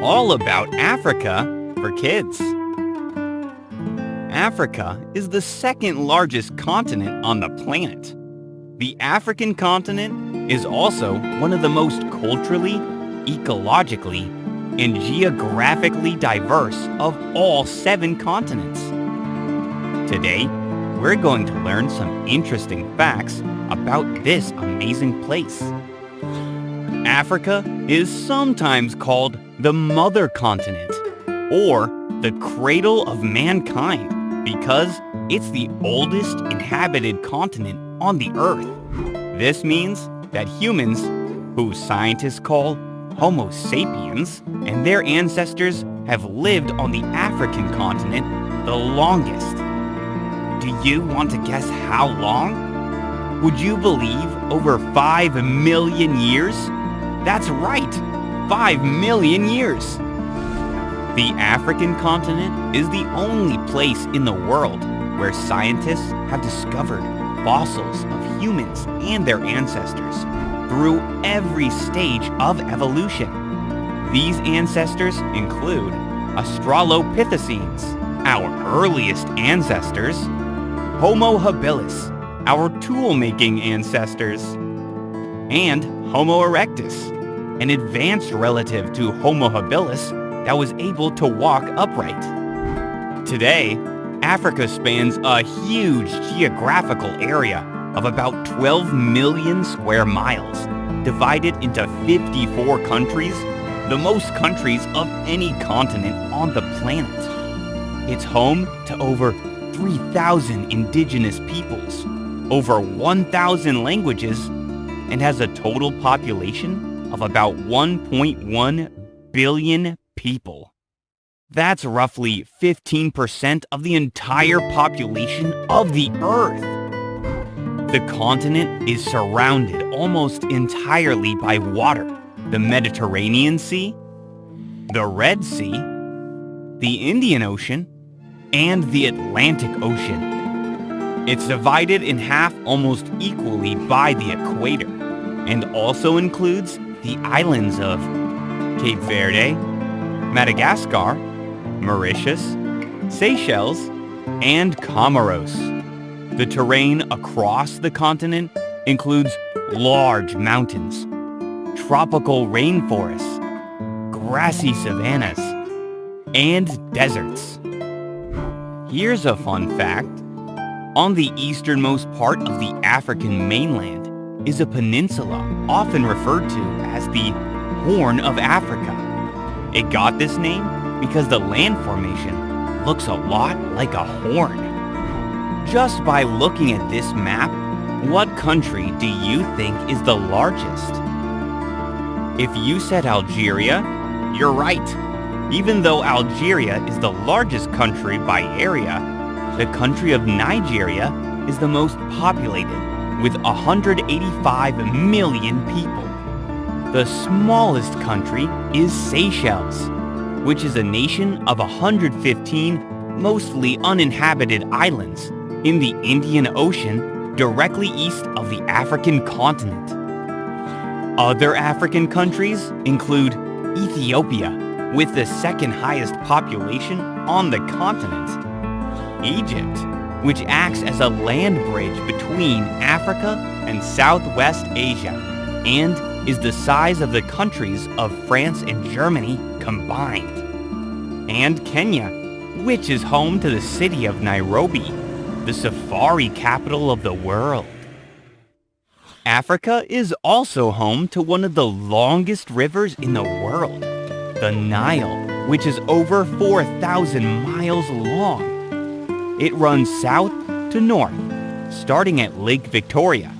All about Africa for kids. Africa is the second largest continent on the planet. The African continent is also one of the most culturally, ecologically, and geographically diverse of all 7 continents. Today, we're going to learn some interesting facts about this amazing place. Africa is sometimes called the mother continent or the cradle of mankind because it's the oldest inhabited continent on the earth. This means that humans, who scientists call Homo sapiens, and their ancestors have lived on the African continent the longest. Do you want to guess how long? Would you believe over 5 million years? That's right, 5 million years. The African continent is the only place in the world where scientists have discovered fossils of humans and their ancestors through every stage of evolution. These ancestors include Australopithecines, our earliest ancestors, Homo habilis, our tool-making ancestors, and Homo erectus, an advanced relative to Homo habilis that was able to walk upright. Today, Africa spans a huge geographical area of about 12 million square miles, divided into 54 countries, the most countries of any continent on the planet. It's home to over 3,000 indigenous peoples, over 1,000 languages, and has a total population of about 1.1 billion people. That's roughly 15% of the entire population of the Earth. The continent is surrounded almost entirely by water: the Mediterranean Sea, the Red Sea, the Indian Ocean, and the Atlantic Ocean. It's divided in half almost equally by the equator, and also includes the islands of Cape Verde, Madagascar, Mauritius, Seychelles, and Comoros. The terrain across the continent includes large mountains, tropical rainforests, grassy savannas, and deserts. Here's a fun fact. On the easternmost part of the African mainland is a peninsula often referred to as the Horn of Africa. It got this name because the land formation looks a lot like a horn. Just by looking at this map, what country do you think is the largest? If you said Algeria, you're right. Even though Algeria is the largest country by area, the country of Nigeria is the most populated, with 185 million people. The smallest country is Seychelles, which is a nation of 115 mostly uninhabited islands in the Indian Ocean directly east of the African continent. Other African countries include Ethiopia, with the second highest population on the continent, Egypt, which acts as a land bridge between Africa and Southwest Asia, and is the size of the countries of France and Germany combined, and Kenya, which is home to the city of Nairobi, the safari capital of the world. Africa is also home to one of the longest rivers in the world, the Nile, which is over 4,000 miles long. It runs south to north, starting at Lake Victoria,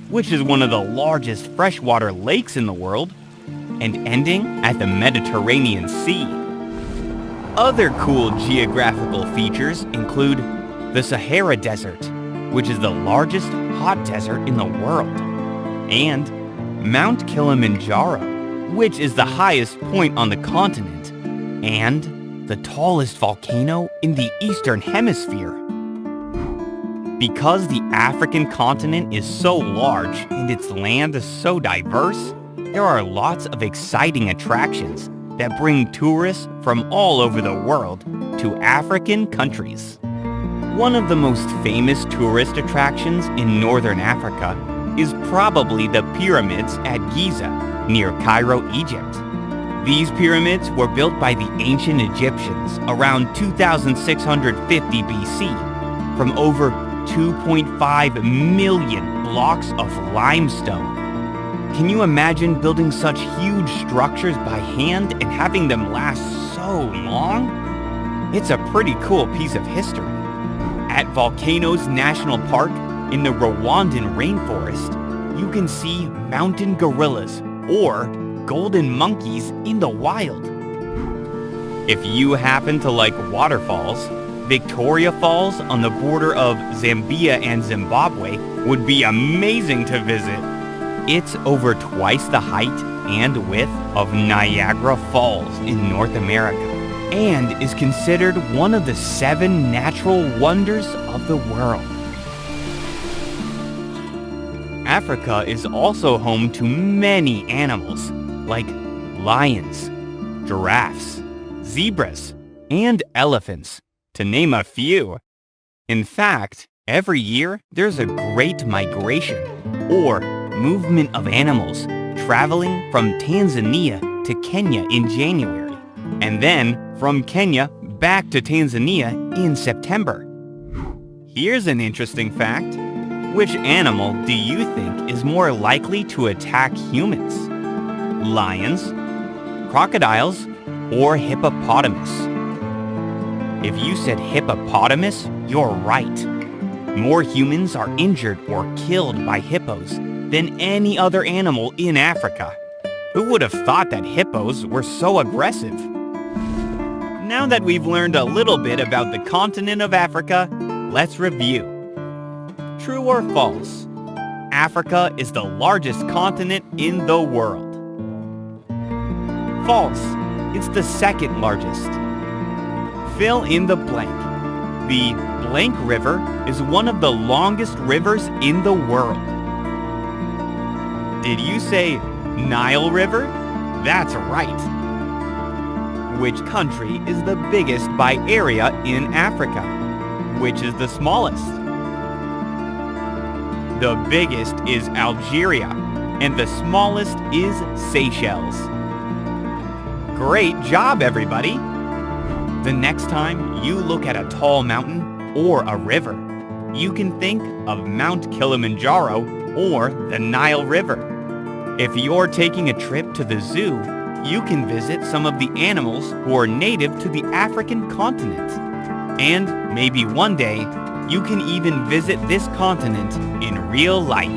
which is one of the largest freshwater lakes in the world, and ending at the Mediterranean Sea. Other cool geographical features include the Sahara Desert, which is the largest hot desert in the world, and Mount Kilimanjaro, which is the highest point on the continent, and the tallest volcano in the Eastern Hemisphere. Because the African continent is so large and its land is so diverse, there are lots of exciting attractions that bring tourists from all over the world to African countries. One of the most famous tourist attractions in northern Africa is probably the pyramids at Giza, near Cairo, Egypt. These pyramids were built by the ancient Egyptians around 2650 BC from over 2.5 million blocks of limestone. Can you imagine building such huge structures by hand and having them last so long? It's a pretty cool piece of history. At Volcanoes National Park in the Rwandan rainforest, you can see mountain gorillas or golden monkeys in the wild. If you happen to like waterfalls, Victoria Falls on the border of Zambia and Zimbabwe would be amazing to visit. It's over twice the height and width of Niagara Falls in North America and is considered one of the 7 natural wonders of the world. Africa is also home to many animals like lions, giraffes, zebras, and elephants, to name a few. In fact, every year there's a great migration, or movement of animals traveling from Tanzania to Kenya in January, and then from Kenya back to Tanzania in September. Here's an interesting fact. Which animal do you think is more likely to attack humans? Lions, crocodiles, or hippopotamus? If you said hippopotamus, you're right. More humans are injured or killed by hippos than any other animal in Africa. Who would have thought that hippos were so aggressive? Now that we've learned a little bit about the continent of Africa, let's review. True or false? Africa is the largest continent in the world. False. It's the second largest. Fill in the blank. The blank river is one of the longest rivers in the world. Did you say Nile River? That's right. Which country is the biggest by area in Africa? Which is the smallest? The biggest is Algeria, and the smallest is Seychelles. Great job, everybody! The next time you look at a tall mountain or a river, you can think of Mount Kilimanjaro or the Nile River. If you're taking a trip to the zoo, you can visit some of the animals who are native to the African continent. And maybe one day, you can even visit this continent in real life.